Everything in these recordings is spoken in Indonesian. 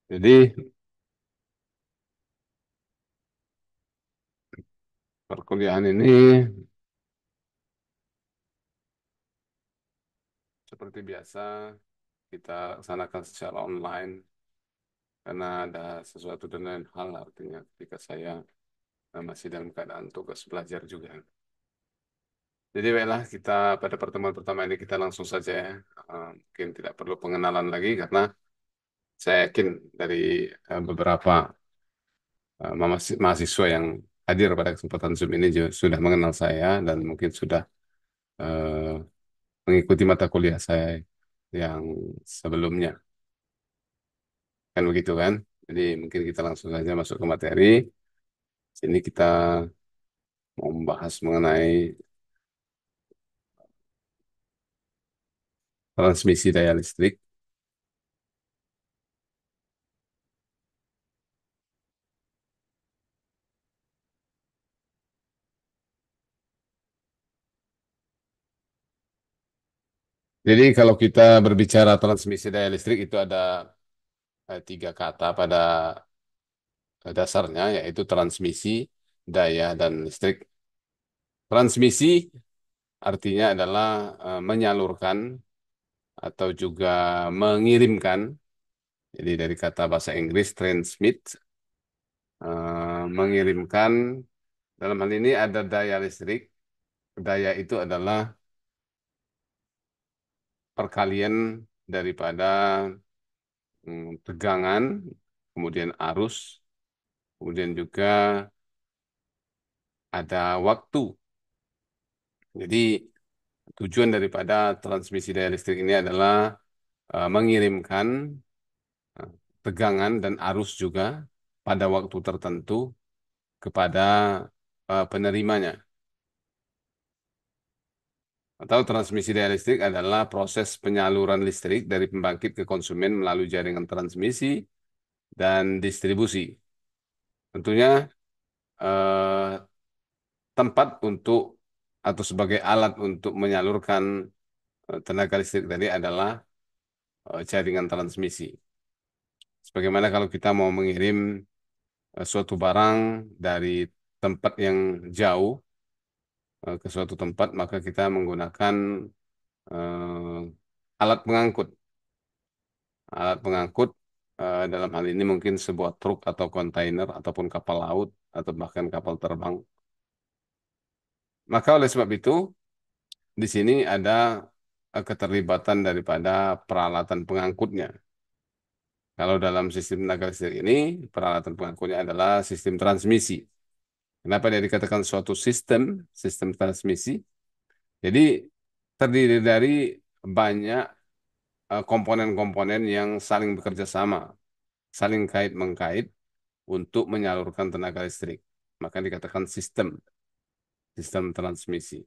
Jadi perkuliahan ini seperti biasa kita laksanakan secara online karena ada sesuatu dan lain hal artinya ketika saya masih dalam keadaan tugas belajar juga. Jadi baiklah kita pada pertemuan pertama ini kita langsung saja ya. Mungkin tidak perlu pengenalan lagi karena saya yakin dari beberapa mahasiswa yang hadir pada kesempatan Zoom ini juga sudah mengenal saya dan mungkin sudah eh, mengikuti mata kuliah saya yang sebelumnya. Kan begitu kan? Jadi mungkin kita langsung saja masuk ke materi. Sini kita mau membahas mengenai transmisi daya listrik. Jadi kalau kita berbicara transmisi daya listrik itu ada tiga kata pada dasarnya yaitu transmisi, daya, dan listrik. Transmisi artinya adalah menyalurkan atau juga mengirimkan. Jadi dari kata bahasa Inggris transmit, mengirimkan. Dalam hal ini ada daya listrik. Daya itu adalah perkalian daripada tegangan, kemudian arus, kemudian juga ada waktu. Jadi tujuan daripada transmisi daya listrik ini adalah mengirimkan eh, tegangan dan arus juga pada waktu tertentu kepada penerimanya. Atau transmisi daya listrik adalah proses penyaluran listrik dari pembangkit ke konsumen melalui jaringan transmisi dan distribusi. Tentunya eh, tempat untuk atau sebagai alat untuk menyalurkan tenaga listrik tadi adalah jaringan transmisi. Sebagaimana kalau kita mau mengirim suatu barang dari tempat yang jauh ke suatu tempat, maka kita menggunakan alat pengangkut. Alat pengangkut dalam hal ini mungkin sebuah truk atau kontainer ataupun kapal laut atau bahkan kapal terbang. Maka oleh sebab itu di sini ada keterlibatan daripada peralatan pengangkutnya. Kalau dalam sistem tenaga listrik ini, peralatan pengangkutnya adalah sistem transmisi. Kenapa dia dikatakan suatu sistem, sistem transmisi? Jadi terdiri dari banyak komponen-komponen yang saling bekerja sama, saling kait-mengkait untuk menyalurkan tenaga listrik. Maka dikatakan sistem, sistem transmisi.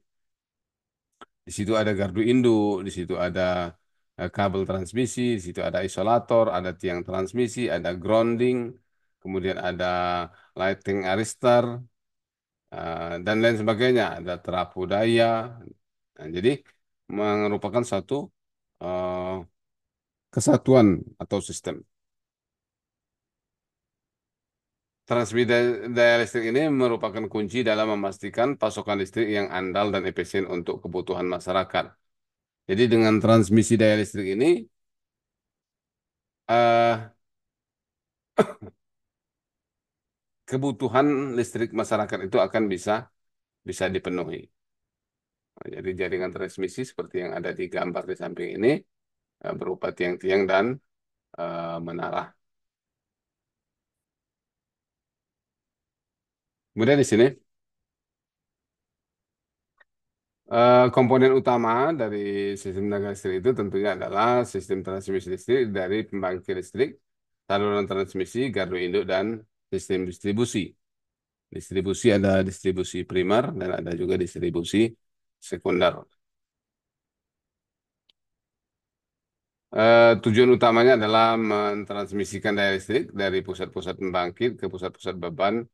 Di situ ada gardu induk, di situ ada kabel transmisi, di situ ada isolator, ada tiang transmisi, ada grounding, kemudian ada lighting arrestor, dan lain sebagainya. Ada terapu daya. Nah, jadi merupakan satu eh, kesatuan atau sistem. Transmisi daya listrik ini merupakan kunci dalam memastikan pasokan listrik yang andal dan efisien untuk kebutuhan masyarakat. Jadi dengan transmisi daya listrik ini eh, kebutuhan listrik masyarakat itu akan bisa bisa dipenuhi. Nah, jadi jaringan transmisi seperti yang ada di gambar di samping ini berupa tiang-tiang dan menara. Kemudian di sini komponen utama dari sistem tenaga listrik itu tentunya adalah sistem transmisi listrik dari pembangkit listrik, saluran transmisi, gardu induk, dan sistem distribusi. Distribusi ada distribusi primer dan ada juga distribusi sekunder. Tujuan utamanya adalah mentransmisikan daya listrik dari pusat-pusat pembangkit ke pusat-pusat beban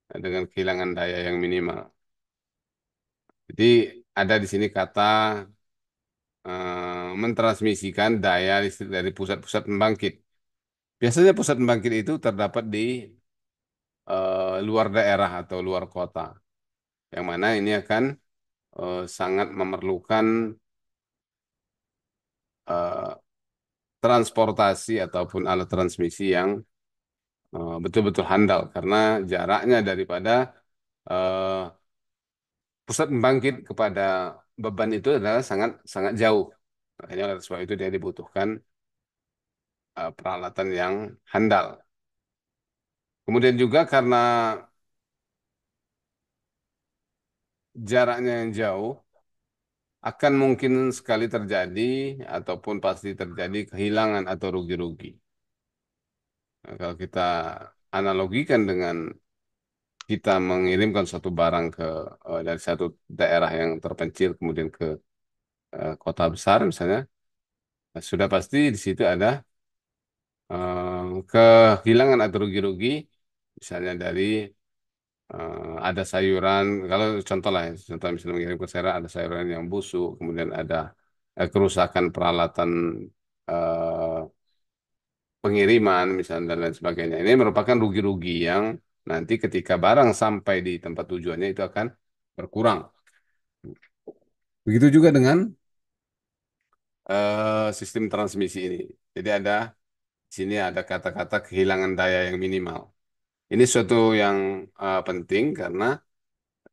dengan kehilangan daya yang minimal. Jadi ada di sini kata mentransmisikan daya listrik dari pusat-pusat pembangkit. Biasanya pusat pembangkit itu terdapat di luar daerah atau luar kota, yang mana ini akan sangat memerlukan eh, transportasi ataupun alat transmisi yang betul-betul handal, karena jaraknya daripada eh, pusat pembangkit kepada beban itu adalah sangat sangat jauh. Makanya oleh sebab itu dia dibutuhkan peralatan yang handal. Kemudian juga karena jaraknya yang jauh, akan mungkin sekali terjadi ataupun pasti terjadi kehilangan atau rugi-rugi. Nah, kalau kita analogikan dengan kita mengirimkan suatu barang dari satu daerah yang terpencil kemudian ke kota besar misalnya, nah, sudah pasti di situ ada kehilangan atau rugi-rugi, misalnya dari ada sayuran, kalau contoh lah, ya, contoh misalnya mengirim ke sayuran, ada sayuran yang busuk, kemudian ada kerusakan peralatan eh, pengiriman misalnya dan lain sebagainya. Ini merupakan rugi-rugi yang nanti ketika barang sampai di tempat tujuannya itu akan berkurang. Begitu juga dengan sistem transmisi ini. Jadi di sini ada kata-kata kehilangan daya yang minimal. Ini suatu yang penting karena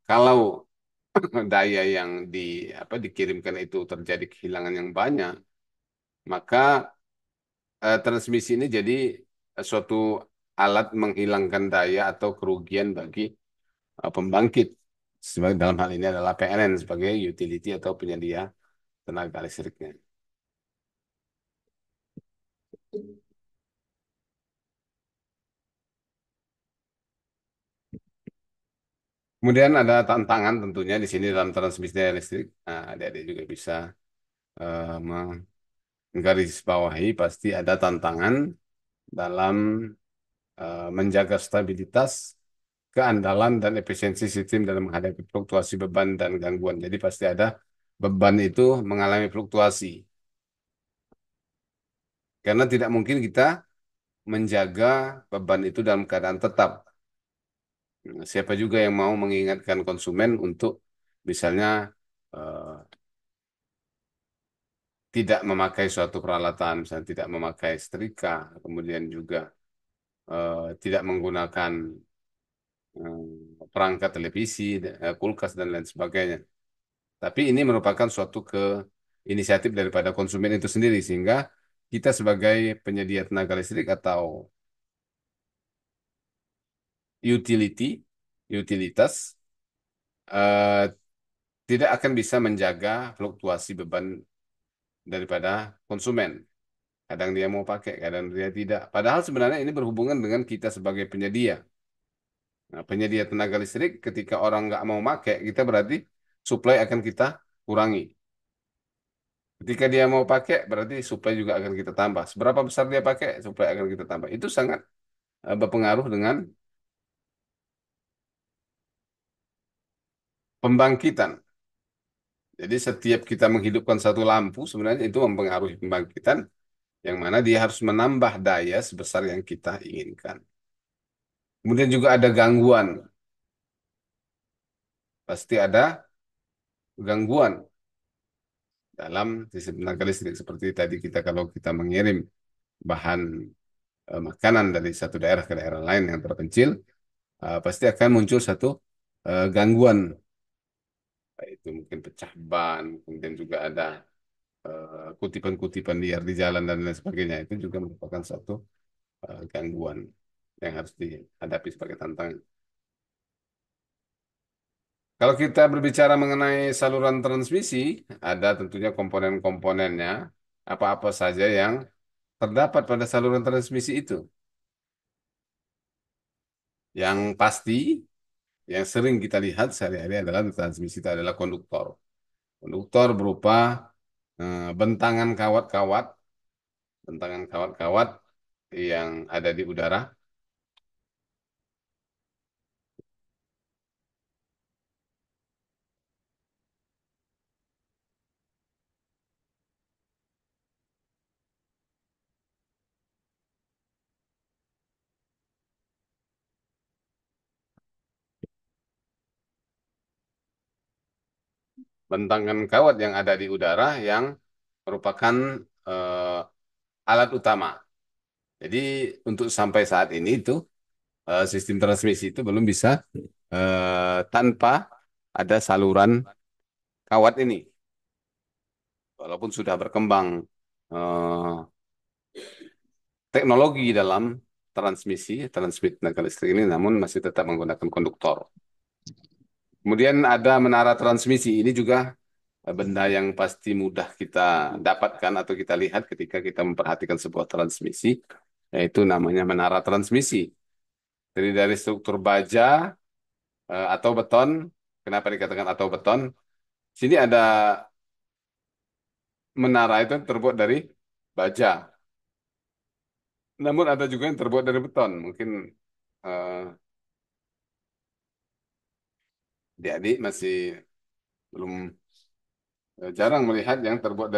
kalau daya yang dikirimkan itu terjadi kehilangan yang banyak, maka transmisi ini jadi suatu alat menghilangkan daya atau kerugian bagi pembangkit. Sebagai dalam hal ini adalah PLN sebagai utility atau penyedia tenaga listriknya. Kemudian ada tantangan tentunya di sini dalam transmisi daya listrik. Nah, adik-adik juga bisa menggarisbawahi pasti ada tantangan dalam menjaga stabilitas, keandalan dan efisiensi sistem dalam menghadapi fluktuasi beban dan gangguan. Jadi pasti ada beban itu mengalami fluktuasi. Karena tidak mungkin kita menjaga beban itu dalam keadaan tetap. Nah, siapa juga yang mau mengingatkan konsumen untuk misalnya eh, tidak memakai suatu peralatan, misalnya tidak memakai setrika, kemudian juga tidak menggunakan perangkat televisi, kulkas dan lain sebagainya. Tapi ini merupakan suatu inisiatif daripada konsumen itu sendiri, sehingga kita sebagai penyedia tenaga listrik atau utility, utilitas, eh, tidak akan bisa menjaga fluktuasi beban daripada konsumen. Kadang dia mau pakai, kadang dia tidak. Padahal sebenarnya ini berhubungan dengan kita sebagai penyedia. Nah, penyedia tenaga listrik, ketika orang nggak mau pakai, kita berarti supply akan kita kurangi. Ketika dia mau pakai, berarti supply juga akan kita tambah. Seberapa besar dia pakai, supply akan kita tambah. Itu sangat berpengaruh dengan pembangkitan. Jadi setiap kita menghidupkan satu lampu, sebenarnya itu mempengaruhi pembangkitan, yang mana dia harus menambah daya sebesar yang kita inginkan. Kemudian juga ada gangguan. Pasti ada gangguan dalam sistem tenaga listrik. Seperti tadi kita kalau kita mengirim bahan makanan dari satu daerah ke daerah lain yang terpencil, pasti akan muncul satu gangguan. Itu mungkin pecah ban, kemudian juga ada kutipan-kutipan liar di jalan dan lain sebagainya. Itu juga merupakan satu gangguan yang harus dihadapi sebagai tantangan. Kalau kita berbicara mengenai saluran transmisi, ada tentunya komponen-komponennya, apa-apa saja yang terdapat pada saluran transmisi itu. Yang pasti, yang sering kita lihat sehari-hari adalah di transmisi itu adalah konduktor. Konduktor berupa bentangan kawat-kawat, bentangan kawat-kawat yang ada di udara. bentangan kawat yang ada di udara yang merupakan eh, alat utama. Jadi untuk sampai saat ini itu sistem transmisi itu belum bisa tanpa ada saluran kawat ini. Walaupun sudah berkembang eh, teknologi dalam transmit tenaga listrik ini, namun masih tetap menggunakan konduktor. Kemudian ada menara transmisi. Ini juga benda yang pasti mudah kita dapatkan atau kita lihat ketika kita memperhatikan sebuah transmisi, yaitu namanya menara transmisi. Jadi dari struktur baja atau beton. Kenapa dikatakan atau beton? Sini ada menara itu terbuat dari baja. Namun ada juga yang terbuat dari beton. Mungkin eh, adik-adik masih belum jarang melihat yang terbuat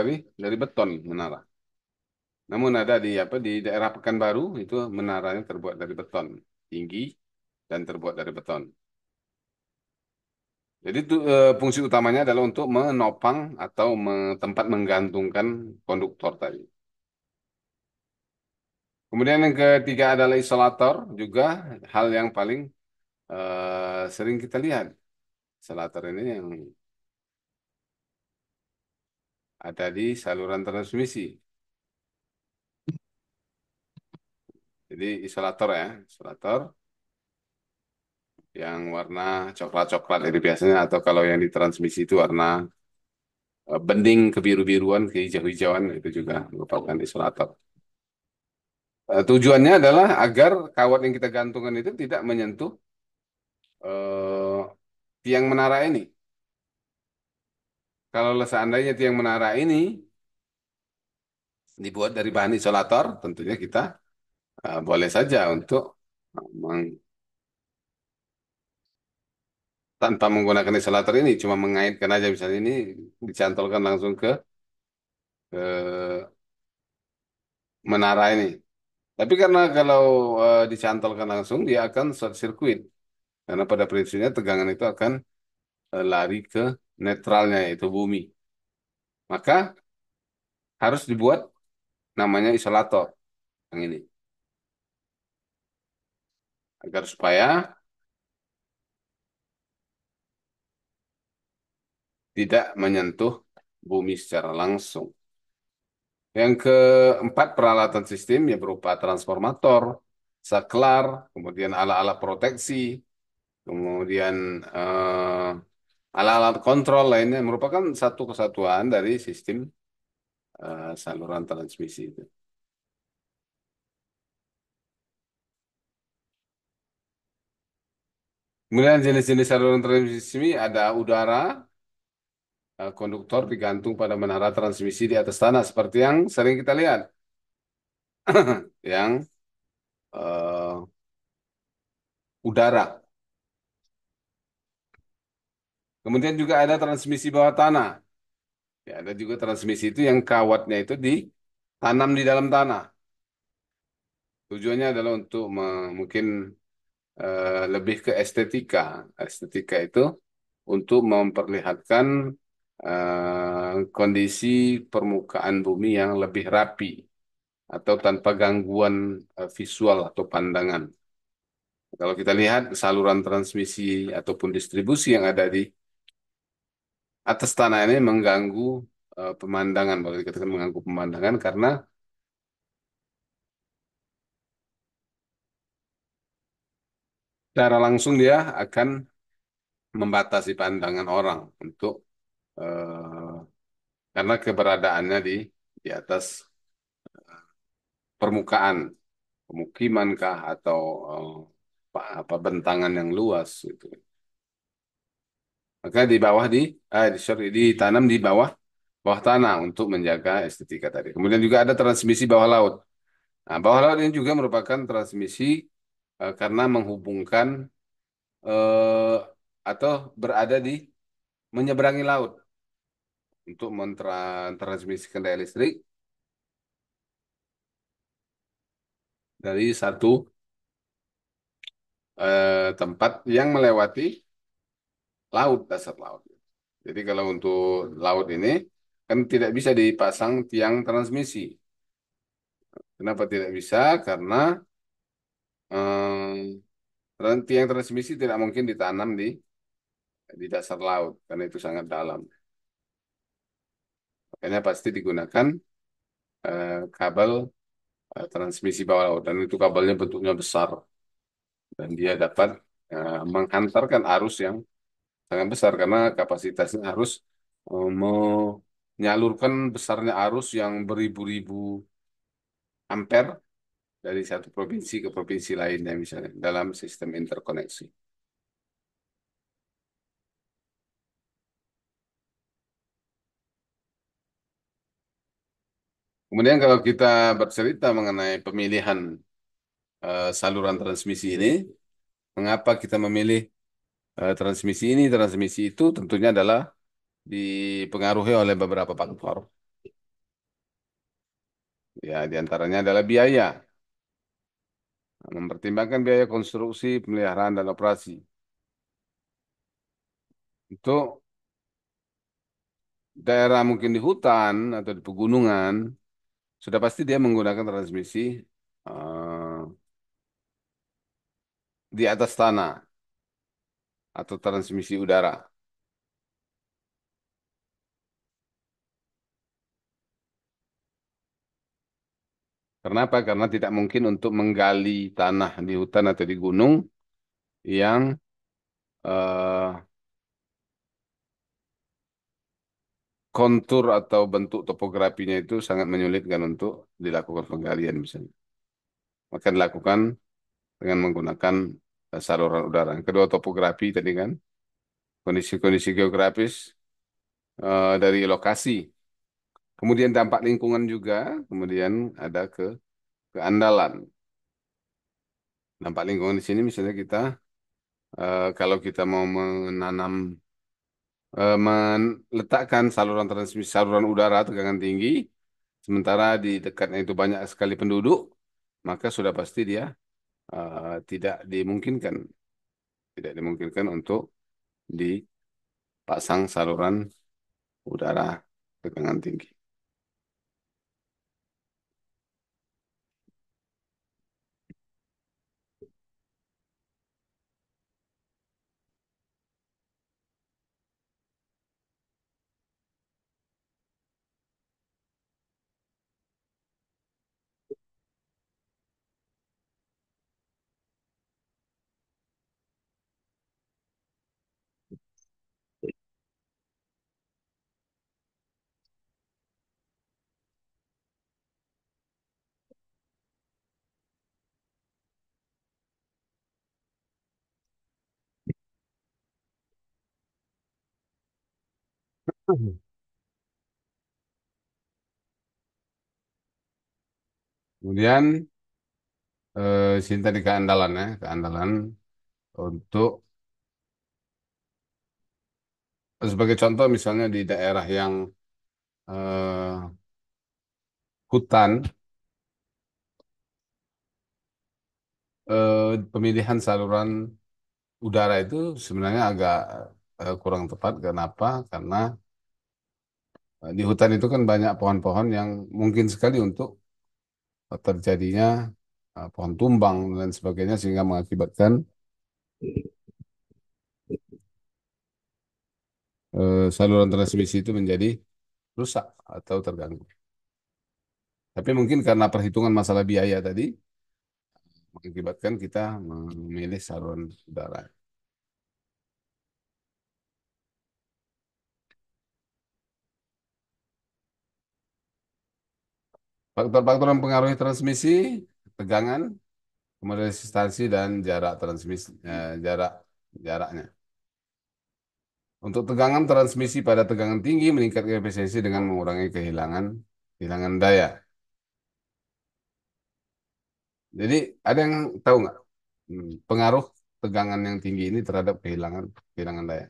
dari beton menara. Namun ada di apa di daerah Pekanbaru itu menaranya terbuat dari beton tinggi dan terbuat dari beton. Jadi itu fungsi utamanya adalah untuk menopang atau tempat menggantungkan konduktor tadi. Kemudian yang ketiga adalah isolator, juga hal yang paling sering kita lihat. Isolator ini yang ada di saluran transmisi. Jadi isolator ya, isolator yang warna coklat-coklat itu biasanya, atau kalau yang di transmisi itu warna bening kebiru-biruan, kehijau-hijauan, itu juga merupakan isolator. Tujuannya adalah agar kawat yang kita gantungkan itu tidak menyentuh eh, tiang menara ini. Kalau seandainya tiang menara ini dibuat dari bahan isolator, tentunya kita boleh saja untuk tanpa menggunakan isolator ini, cuma mengaitkan aja misalnya ini dicantolkan langsung ke menara ini. Tapi karena kalau dicantolkan langsung dia akan short circuit, karena pada prinsipnya tegangan itu akan lari ke netralnya yaitu bumi. Maka harus dibuat namanya isolator yang ini agar supaya tidak menyentuh bumi secara langsung. Yang keempat peralatan sistem ya berupa transformator, saklar, kemudian alat-alat proteksi, kemudian alat-alat kontrol lainnya merupakan satu kesatuan dari sistem saluran transmisi itu. Kemudian jenis-jenis saluran transmisi ada udara, konduktor digantung pada menara transmisi di atas tanah seperti yang sering kita lihat, yang eh, udara. Kemudian juga ada transmisi bawah tanah. Ya, ada juga transmisi itu yang kawatnya itu ditanam di dalam tanah. Tujuannya adalah untuk mungkin lebih ke estetika. Estetika itu untuk memperlihatkan kondisi permukaan bumi yang lebih rapi atau tanpa gangguan visual atau pandangan. Kalau kita lihat saluran transmisi ataupun distribusi yang ada di atas tanah ini mengganggu pemandangan, boleh dikatakan mengganggu pemandangan karena secara langsung dia akan membatasi pandangan orang untuk eh, karena keberadaannya di atas permukaan pemukiman kah atau apa bentangan yang luas gitu. Maka di bawah sorry, ditanam di bawah tanah untuk menjaga estetika tadi. Kemudian juga ada transmisi bawah laut. Nah, bawah laut ini juga merupakan transmisi karena menghubungkan eh, atau berada di menyeberangi laut untuk mentransmisikan daya listrik dari satu tempat yang melewati laut, dasar laut. Jadi kalau untuk laut ini kan tidak bisa dipasang tiang transmisi. Kenapa tidak bisa? Karena tiang transmisi tidak mungkin ditanam di dasar laut karena itu sangat dalam. Makanya pasti digunakan kabel transmisi bawah laut dan itu kabelnya bentuknya besar dan dia dapat menghantarkan arus yang sangat besar karena kapasitasnya harus menyalurkan besarnya arus yang beribu-ribu ampere dari satu provinsi ke provinsi lainnya misalnya dalam sistem interkoneksi. Kemudian kalau kita bercerita mengenai pemilihan saluran transmisi ini, mengapa kita memilih transmisi ini, transmisi itu tentunya adalah dipengaruhi oleh beberapa faktor. Ya, diantaranya adalah biaya. Mempertimbangkan biaya konstruksi, pemeliharaan, dan operasi. Untuk daerah mungkin di hutan atau di pegunungan, sudah pasti dia menggunakan transmisi eh, di atas tanah atau transmisi udara. Kenapa? Karena tidak mungkin untuk menggali tanah di hutan atau di gunung yang eh, kontur atau bentuk topografinya itu sangat menyulitkan untuk dilakukan penggalian misalnya. Maka dilakukan dengan menggunakan saluran udara. Yang kedua topografi tadi kan, kondisi-kondisi geografis dari lokasi. Kemudian dampak lingkungan juga, kemudian ada keandalan. Dampak lingkungan di sini misalnya kita kalau kita mau menanam meletakkan saluran transmisi saluran udara tegangan tinggi, sementara di dekatnya itu banyak sekali penduduk, maka sudah pasti dia tidak dimungkinkan, tidak dimungkinkan untuk dipasang saluran udara tegangan tinggi. Kemudian sini tadi keandalan ya, keandalan untuk sebagai contoh misalnya di daerah yang eh, hutan, pemilihan saluran udara itu sebenarnya agak kurang tepat. Kenapa? Karena di hutan itu kan banyak pohon-pohon yang mungkin sekali untuk terjadinya pohon tumbang dan sebagainya sehingga mengakibatkan saluran transmisi itu menjadi rusak atau terganggu. Tapi mungkin karena perhitungan masalah biaya tadi mengakibatkan kita memilih saluran udara. Faktor-faktor yang mempengaruhi transmisi, tegangan, kemudian resistansi dan jarak transmisi, jaraknya. Untuk tegangan transmisi pada tegangan tinggi meningkatkan efisiensi dengan mengurangi kehilangan daya. Jadi ada yang tahu nggak pengaruh tegangan yang tinggi ini terhadap kehilangan daya?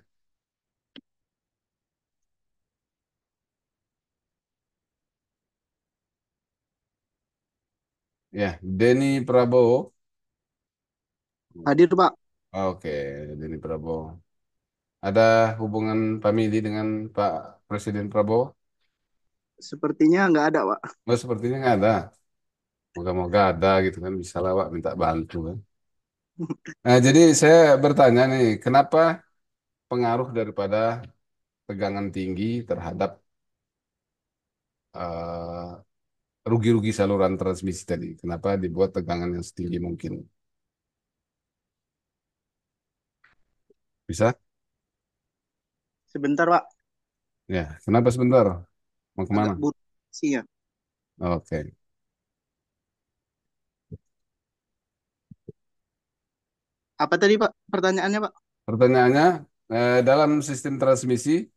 Ya, Denny Prabowo. Hadir, Pak. Oke, Denny Prabowo. Ada hubungan famili dengan Pak Presiden Prabowo? Sepertinya nggak ada, Pak. Oh, sepertinya nggak ada. Moga-moga ada gitu kan, bisa lah Pak minta bantu kan. Nah, jadi saya bertanya nih, kenapa pengaruh daripada tegangan tinggi terhadap eh, rugi-rugi saluran transmisi tadi? Kenapa dibuat tegangan yang setinggi mungkin? Bisa? Sebentar, Pak. Ya, kenapa sebentar? Mau kemana? Agak buruk sih ya. Oke. Apa tadi, Pak? Pertanyaannya, Pak? Pertanyaannya, dalam sistem transmisi,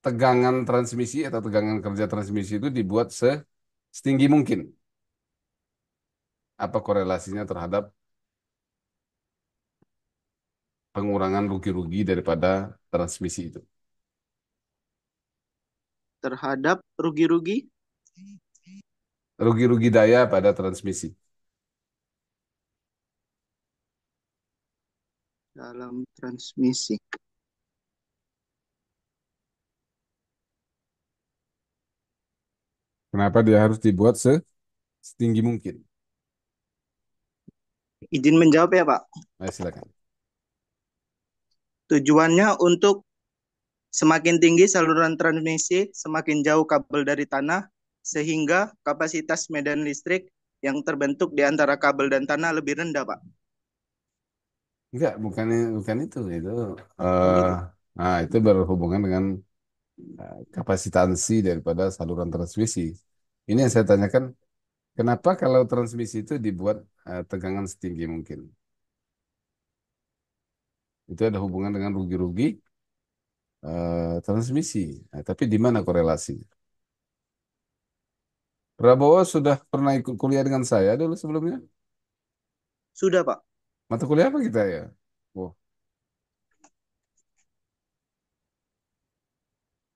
tegangan transmisi atau tegangan kerja transmisi itu dibuat setinggi mungkin. Apa korelasinya terhadap pengurangan rugi-rugi daripada transmisi itu? Terhadap rugi-rugi Rugi-rugi daya pada transmisi. dalam transmisi. Kenapa dia harus dibuat setinggi mungkin? Izin menjawab ya, Pak. Nah, silakan. Tujuannya untuk semakin tinggi saluran transmisi, semakin jauh kabel dari tanah, sehingga kapasitas medan listrik yang terbentuk di antara kabel dan tanah lebih rendah, Pak. Enggak, bukan itu. Bukan eh itu. itu berhubungan dengan kapasitansi daripada saluran transmisi. Ini yang saya tanyakan, kenapa kalau transmisi itu dibuat tegangan setinggi mungkin? Itu ada hubungan dengan rugi-rugi transmisi. Nah, tapi di mana korelasi? Prabowo sudah pernah ikut kuliah dengan saya dulu sebelumnya. Sudah, Pak. Mata kuliah apa kita ya? Oh,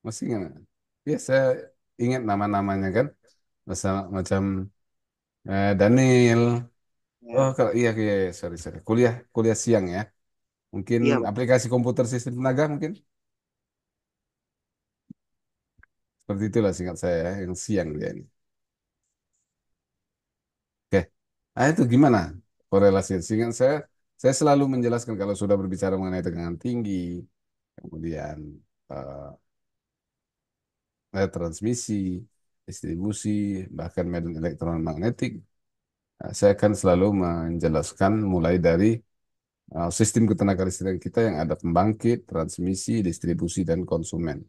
masih ingat? Ya, saya ingat nama-namanya kan. Macam Daniel. Oh, Ya. kalau iya, iya, iya, sorry, sorry. Kuliah, kuliah siang ya. Mungkin Iya, Pak. aplikasi komputer sistem tenaga mungkin. Seperti itulah singkat saya ya, yang siang dia ini. Oke. Nah, itu gimana korelasi? Singkat saya selalu menjelaskan kalau sudah berbicara mengenai tegangan tinggi, kemudian eh, transmisi, distribusi, bahkan medan elektromagnetik, saya akan selalu menjelaskan mulai dari sistem ketenagalistrikan kita yang ada pembangkit, transmisi, distribusi, dan konsumen.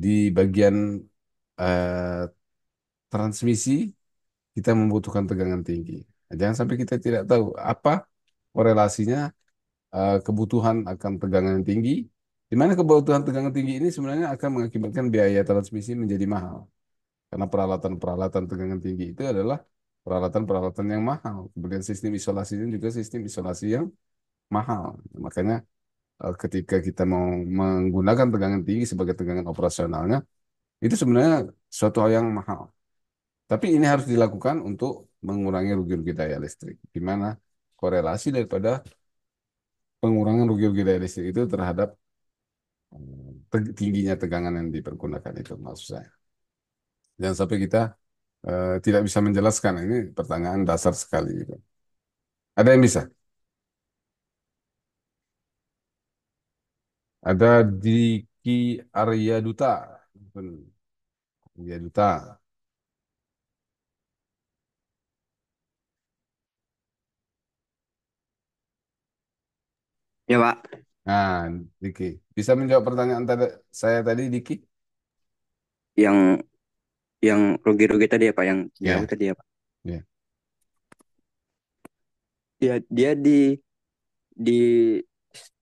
Di bagian eh, transmisi, kita membutuhkan tegangan tinggi. Nah, jangan sampai kita tidak tahu apa korelasinya kebutuhan akan tegangan yang tinggi, di mana kebutuhan tegangan tinggi ini sebenarnya akan mengakibatkan biaya transmisi menjadi mahal. Karena peralatan-peralatan tegangan tinggi itu adalah peralatan-peralatan yang mahal. Kemudian sistem isolasinya juga sistem isolasi yang mahal. Makanya ketika kita mau menggunakan tegangan tinggi sebagai tegangan operasionalnya, itu sebenarnya suatu hal yang mahal. Tapi ini harus dilakukan untuk mengurangi rugi-rugi daya listrik. Di mana korelasi daripada pengurangan rugi-rugi daya listrik itu terhadap tingginya tegangan yang dipergunakan itu maksud saya. Jangan sampai kita tidak bisa menjelaskan. Ini pertanyaan dasar sekali gitu. Ada yang bisa? Ada Diki Arya Duta. Arya Duta. Ya, Pak. Nah, Diki. Bisa menjawab pertanyaan saya tadi, Diki? Yang yang rugi-rugi tadi ya, Pak, yang jauh Ya, tadi ya, Pak. ya. Dia di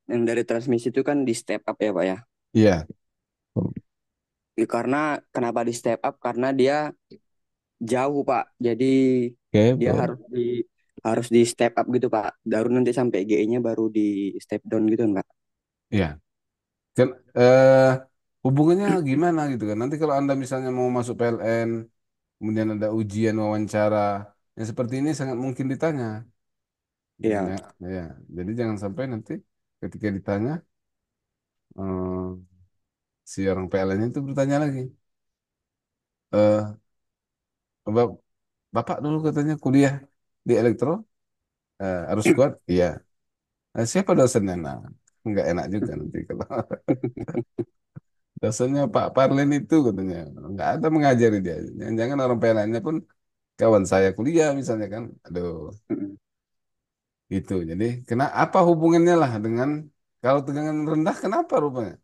yang dari transmisi itu kan di step up ya, Pak ya. Iya. Karena kenapa di step up? Karena dia jauh, Pak. Jadi Oke, dia betul. harus di step up gitu, Pak. Baru nanti sampai GE-nya baru di step down gitu kan, Pak. Iya. Kan hubungannya gimana gitu kan? Nanti kalau Anda misalnya mau masuk PLN, kemudian ada ujian wawancara, yang seperti ini sangat mungkin ditanya. Iya. Ya, jadi jangan sampai nanti ketika ditanya si orang PLN itu bertanya lagi, eh "Bap- Bapak dulu katanya kuliah di elektro, harus kuat, iya. Siapa dosennya? Nah, nggak enak juga nanti kalau dosennya Pak Parlin itu katanya nggak ada mengajari dia. Jangan-jangan orang PLN-nya pun kawan saya kuliah misalnya kan, aduh itu. Jadi apa hubungannya lah dengan kalau tegangan rendah kenapa rupanya?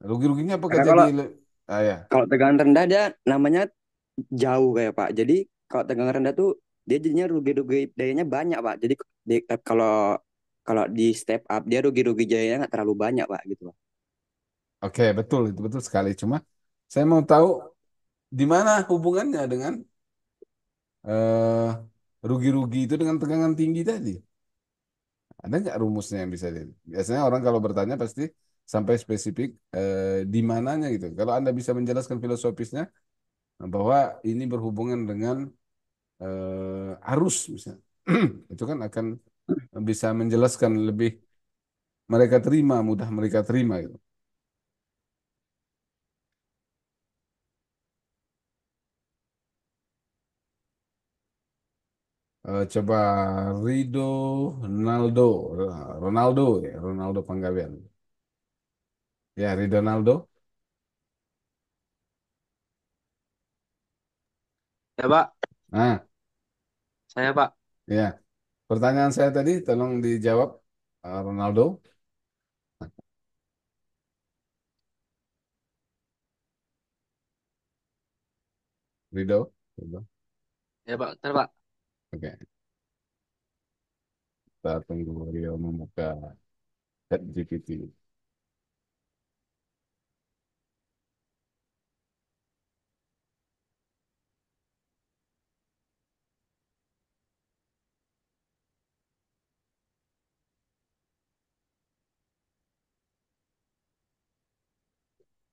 Rugi-ruginya apakah Karena jadi ya. kalau tegangan rendah dia namanya jauh kayak Pak. Jadi kalau tegangan rendah tuh dia jadinya rugi-rugi dayanya banyak Pak. Jadi kalau kalau di step up dia rugi-rugi dayanya nggak terlalu banyak Pak gitu Pak. Oke, betul itu betul sekali. Cuma saya mau tahu di mana hubungannya dengan eh, rugi-rugi itu dengan tegangan tinggi tadi. Ada nggak rumusnya yang bisa biasanya orang kalau bertanya pasti sampai spesifik di mananya gitu. Kalau Anda bisa menjelaskan filosofisnya bahwa ini berhubungan dengan arus misalnya, itu kan akan bisa menjelaskan lebih mereka terima, mudah mereka terima gitu. Coba Rido Ronaldo, Ronaldo ya, Ronaldo Panggabean. Ya, Ridonaldo. Ya, Pak. Nah, Saya, Pak. ya. Pertanyaan saya tadi tolong dijawab, Ronaldo, Rido. Rido. Ya, Pak. Ntar, Pak. Oke, kita tunggu Rio membuka ChatGPT.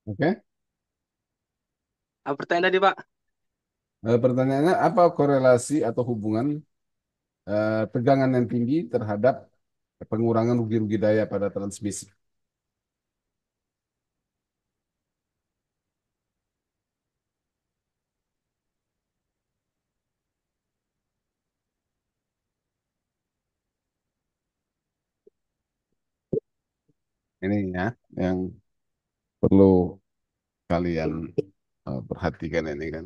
Oke. Apa pertanyaan tadi, Pak? Pertanyaannya apa korelasi atau hubungan tegangan yang tinggi terhadap pengurangan rugi-rugi daya pada transmisi? Ini ya yang perlu kalian perhatikan ini kan.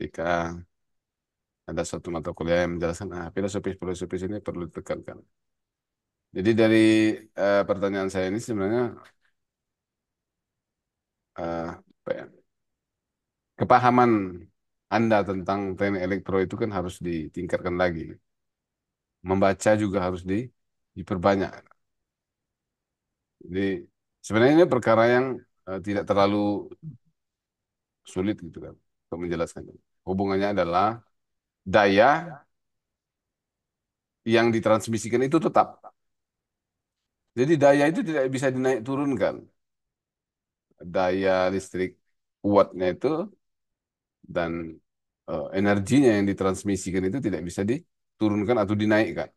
Jika ada suatu mata kuliah yang menjelaskan, filosofis-filosofis ini perlu ditekankan. Jadi dari pertanyaan saya ini sebenarnya apa ya, kepahaman Anda tentang teknik elektro itu kan harus ditingkatkan lagi. Membaca juga harus diperbanyak. Jadi sebenarnya ini perkara yang tidak terlalu sulit gitu kan untuk menjelaskannya. Hubungannya adalah daya yang ditransmisikan itu tetap. Jadi daya itu tidak bisa dinaik turunkan. Daya listrik wattnya itu dan energinya yang ditransmisikan itu tidak bisa diturunkan atau dinaikkan.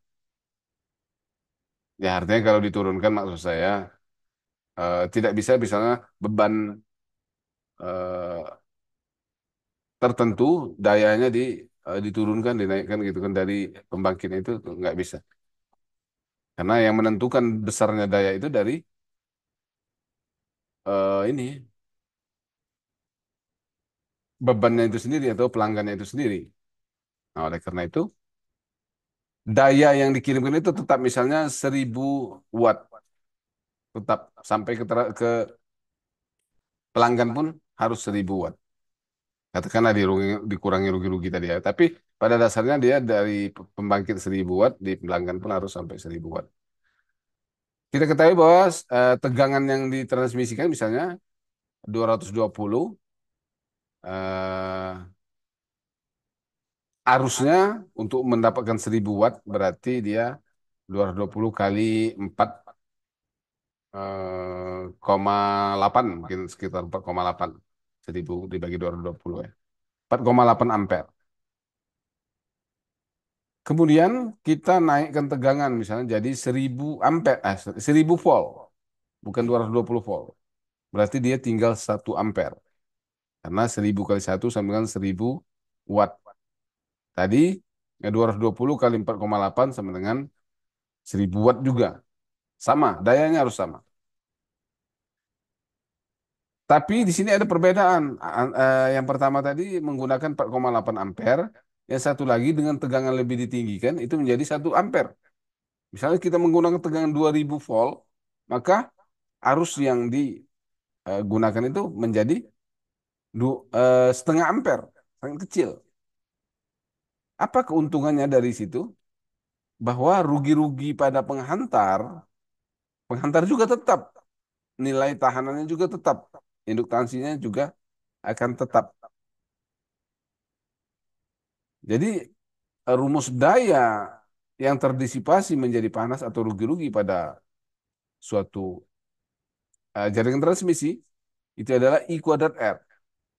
Ya artinya kalau diturunkan maksud saya tidak bisa misalnya beban eh, tertentu dayanya diturunkan dinaikkan gitu kan dari pembangkitnya itu nggak bisa. Karena yang menentukan besarnya daya itu dari ini bebannya itu sendiri atau pelanggannya itu sendiri. Nah, oleh karena itu daya yang dikirimkan itu tetap misalnya 1.000 watt tetap sampai ke pelanggan pun harus 1.000 watt. Katakanlah dikurangi rugi-rugi tadi ya. Tapi pada dasarnya dia dari pembangkit 1.000 watt di pelanggan pun harus sampai 1.000 watt. Kita ketahui bahwa tegangan yang ditransmisikan misalnya 220, eh, arusnya untuk mendapatkan 1.000 watt berarti dia 220 kali 4 koma 8 mungkin sekitar 4,8 1.000 dibagi 220 ya. 4,8 ampere. Kemudian kita naikkan tegangan misalnya jadi 1000 ampere, 1000 volt, bukan 220 volt. Berarti dia tinggal 1 ampere. Karena 1000 kali 1 sama dengan 1000 watt. Tadi 220 kali 4,8 sama dengan 1000 watt juga. Sama, dayanya harus sama. Tapi di sini ada perbedaan. Yang pertama tadi menggunakan 4,8 ampere, yang satu lagi dengan tegangan lebih ditinggikan itu menjadi 1 ampere. Misalnya kita menggunakan tegangan 2000 volt, maka arus yang digunakan itu menjadi setengah ampere, sangat kecil. Apa keuntungannya dari situ? Bahwa rugi-rugi pada penghantar, penghantar juga tetap, nilai tahanannya juga tetap, induktansinya juga akan tetap. Jadi rumus daya yang terdisipasi menjadi panas atau rugi-rugi pada suatu jaringan transmisi itu adalah I kuadrat R.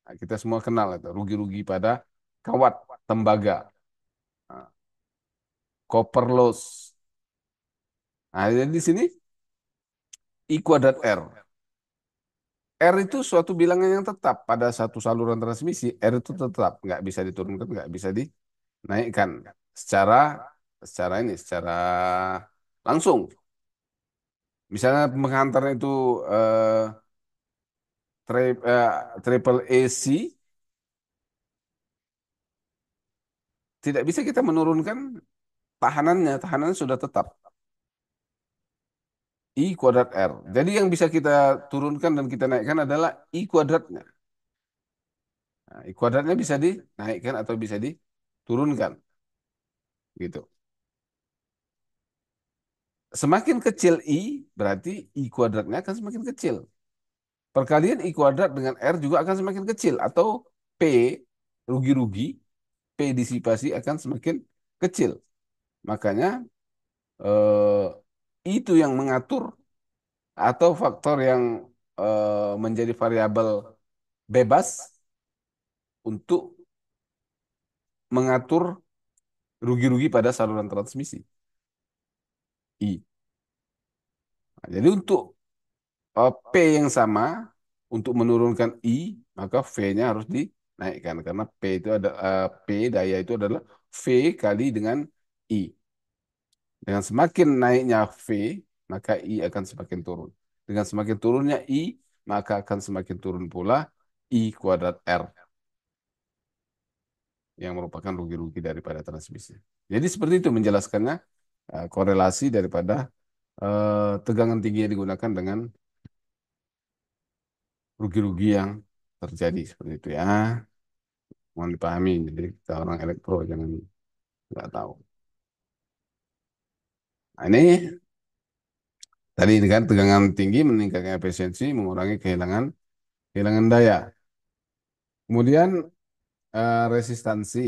Nah, kita semua kenal itu rugi-rugi pada kawat, tembaga, nah, copper loss. Nah, jadi di sini I kuadrat R. R itu suatu bilangan yang tetap pada satu saluran transmisi. R itu tetap, nggak bisa diturunkan, nggak bisa dinaikkan secara secara langsung. Misalnya penghantarnya itu eh, triple AC, tidak bisa kita menurunkan tahanannya. Tahanannya sudah tetap I kuadrat R. Jadi yang bisa kita turunkan dan kita naikkan adalah I kuadratnya. Nah, I kuadratnya bisa dinaikkan atau bisa diturunkan, gitu. Semakin kecil I, berarti I kuadratnya akan semakin kecil. Perkalian I kuadrat dengan R juga akan semakin kecil. Atau P, rugi-rugi, P disipasi akan semakin kecil. Makanya eh, itu yang mengatur atau faktor yang menjadi variabel bebas untuk mengatur rugi-rugi pada saluran transmisi I. Nah, jadi untuk P yang sama, untuk menurunkan I, maka V-nya harus dinaikkan karena P daya itu adalah V kali dengan I. Dengan semakin naiknya V, maka I akan semakin turun. Dengan semakin turunnya I, maka akan semakin turun pula I kuadrat R yang merupakan rugi-rugi daripada transmisi. Jadi seperti itu menjelaskannya, korelasi daripada tegangan tinggi yang digunakan dengan rugi-rugi yang terjadi seperti itu ya. Mohon dipahami. Jadi kita orang elektro jangan nggak tahu. Nah, ini tadi ini kan tegangan tinggi meningkatkan efisiensi, mengurangi kehilangan kehilangan daya. Kemudian resistansi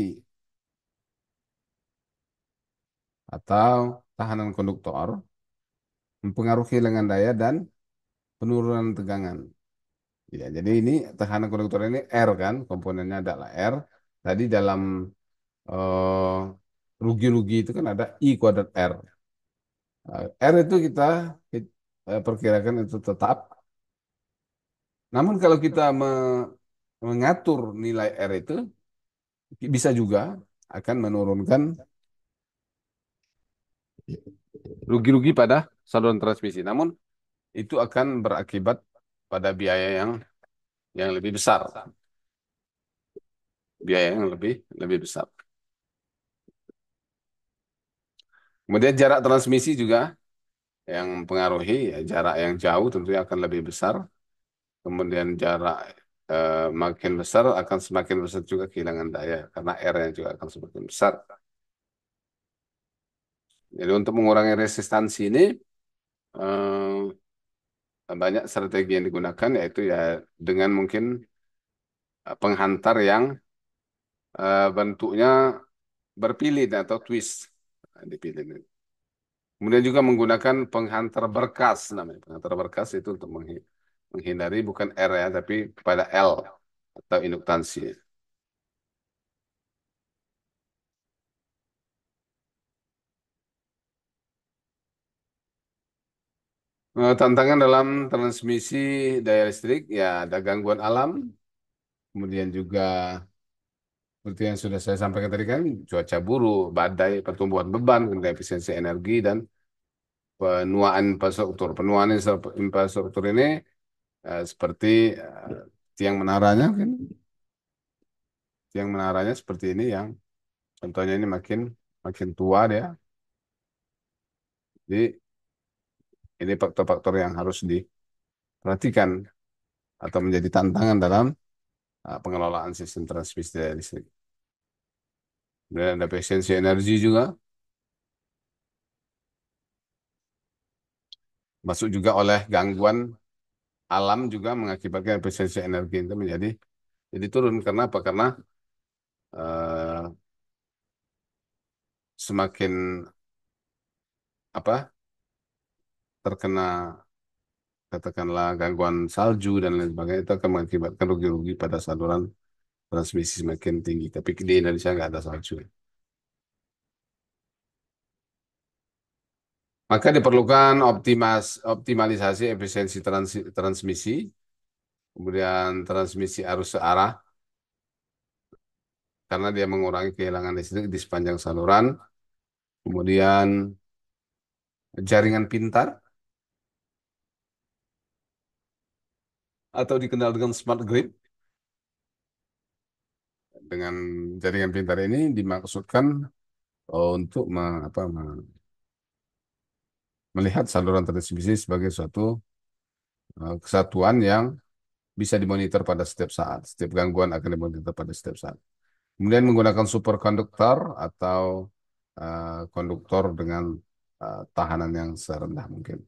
atau tahanan konduktor mempengaruhi kehilangan daya dan penurunan tegangan. Ya, jadi ini tekanan konduktor ini R kan, komponennya adalah R. Tadi dalam eh, rugi-rugi itu kan ada I kuadrat R. R itu kita perkirakan itu tetap. Namun kalau kita mengatur nilai R itu bisa juga akan menurunkan rugi-rugi pada saluran transmisi. Namun itu akan berakibat pada biaya yang lebih besar, biaya yang lebih lebih besar. Kemudian jarak transmisi juga yang mempengaruhi, ya, jarak yang jauh tentunya akan lebih besar. Kemudian jarak makin besar akan semakin besar juga kehilangan daya karena R-nya juga akan semakin besar. Jadi untuk mengurangi resistansi ini banyak strategi yang digunakan yaitu ya dengan mungkin penghantar yang bentuknya berpilin atau twist. Nah, dipilin. Kemudian juga menggunakan penghantar berkas namanya. Penghantar berkas itu untuk menghindari bukan R ya, tapi pada L atau induktansi. Tantangan dalam transmisi daya listrik ya ada gangguan alam, kemudian juga seperti yang sudah saya sampaikan tadi kan cuaca buruk, badai, pertumbuhan beban, kemudian efisiensi energi dan penuaan infrastruktur. Penuaan infrastruktur ini seperti tiang menaranya kan, tiang menaranya seperti ini yang contohnya ini makin makin tua dia. Jadi ini faktor-faktor yang harus diperhatikan atau menjadi tantangan dalam pengelolaan sistem transmisi daya listrik. Kemudian ada efisiensi energi juga, masuk juga oleh gangguan alam juga mengakibatkan efisiensi energi itu jadi turun. Karena apa? Karena eh, semakin apa terkena katakanlah gangguan salju dan lain sebagainya itu akan mengakibatkan rugi-rugi pada saluran transmisi semakin tinggi. Tapi di Indonesia nggak ada salju. Maka diperlukan optimalisasi efisiensi transmisi, kemudian transmisi arus searah, karena dia mengurangi kehilangan listrik di sepanjang saluran. Kemudian jaringan pintar atau dikenal dengan smart grid. Dengan jaringan pintar ini dimaksudkan untuk melihat saluran transmisi sebagai suatu kesatuan yang bisa dimonitor pada setiap saat. Setiap gangguan akan dimonitor pada setiap saat. Kemudian menggunakan superkonduktor atau konduktor dengan tahanan yang serendah mungkin.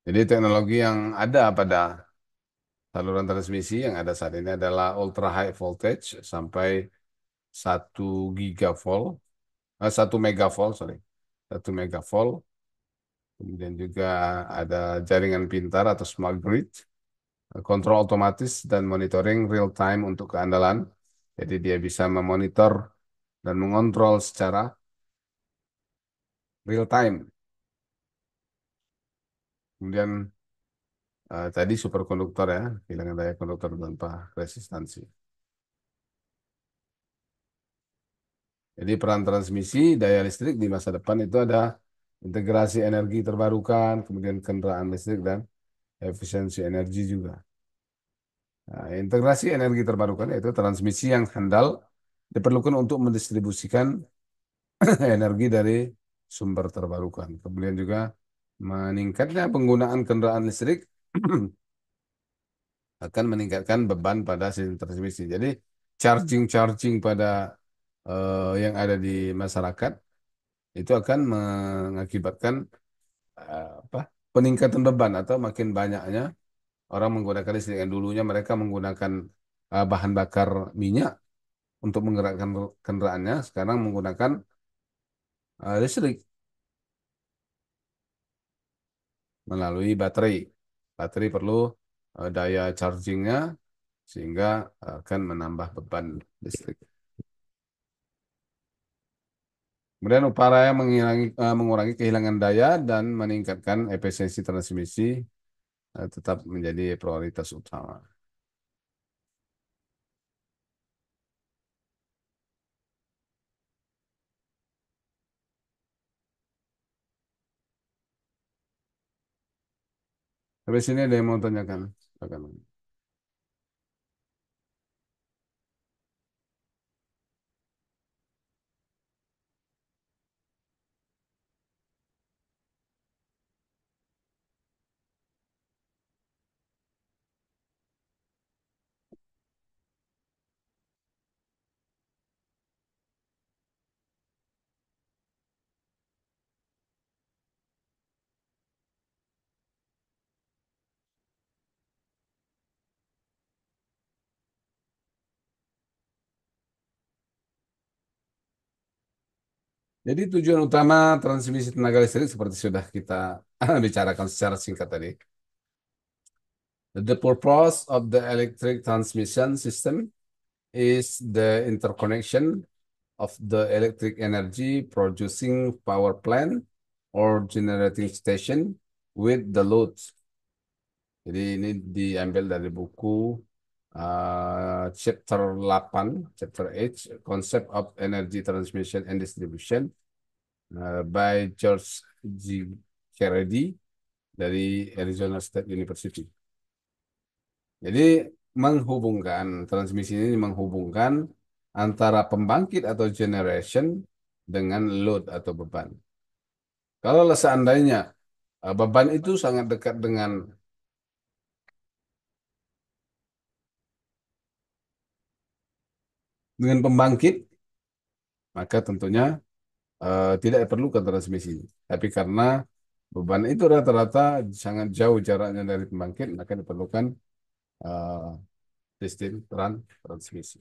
Jadi teknologi yang ada pada saluran transmisi yang ada saat ini adalah ultra high voltage sampai 1 gigavolt, 1 megavolt, sorry, 1 megavolt. Kemudian juga ada jaringan pintar atau smart grid, kontrol otomatis dan monitoring real time untuk keandalan. Jadi dia bisa memonitor dan mengontrol secara real time. Kemudian tadi superkonduktor ya, kehilangan daya konduktor tanpa resistansi. Jadi peran transmisi daya listrik di masa depan itu ada integrasi energi terbarukan, kemudian kendaraan listrik dan efisiensi energi juga. Nah, integrasi energi terbarukan yaitu transmisi yang handal diperlukan untuk mendistribusikan energi dari sumber terbarukan. Kemudian juga meningkatnya penggunaan kendaraan listrik akan meningkatkan beban pada sistem transmisi. Jadi charging pada yang ada di masyarakat itu akan mengakibatkan apa peningkatan beban atau makin banyaknya orang menggunakan listrik. Yang dulunya mereka menggunakan bahan bakar minyak untuk menggerakkan kendaraannya, sekarang menggunakan listrik melalui baterai. Baterai perlu daya chargingnya sehingga akan menambah beban listrik. Kemudian upaya mengurangi kehilangan daya dan meningkatkan efisiensi transmisi tetap menjadi prioritas utama. Sampai sini ada yang mau tanyakan? Silakan. Jadi tujuan utama transmisi tenaga listrik seperti sudah kita bicarakan secara singkat tadi. The purpose of the electric transmission system is the interconnection of the electric energy producing power plant or generating station with the loads. Jadi ini diambil dari buku chapter 8, chapter 8, Concept of Energy Transmission and Distribution by George G. Kennedy dari Arizona State University. Jadi transmisi ini menghubungkan antara pembangkit atau generation dengan load atau beban. Kalau seandainya beban itu sangat dekat dengan pembangkit, maka tentunya tidak diperlukan transmisi. Tapi karena beban itu rata-rata sangat jauh jaraknya dari pembangkit, maka diperlukan eh, sistem transmisi.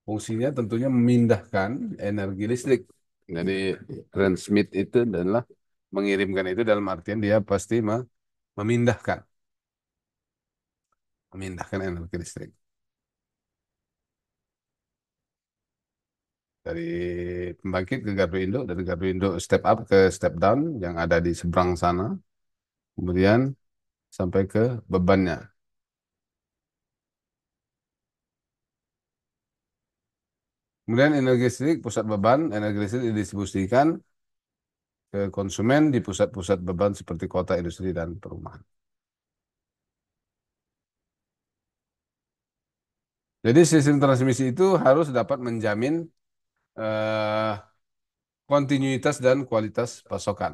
Fungsinya tentunya memindahkan energi listrik. Jadi transmit itu adalah mengirimkan, itu dalam artian dia pasti memindahkan, memindahkan energi listrik dari pembangkit ke gardu induk, dari gardu induk step up ke step down yang ada di seberang sana, kemudian sampai ke bebannya. Kemudian energi listrik, pusat beban, energi listrik didistribusikan ke konsumen di pusat-pusat beban seperti kota, industri, dan perumahan. Jadi sistem transmisi itu harus dapat menjamin eh, kontinuitas dan kualitas pasokan.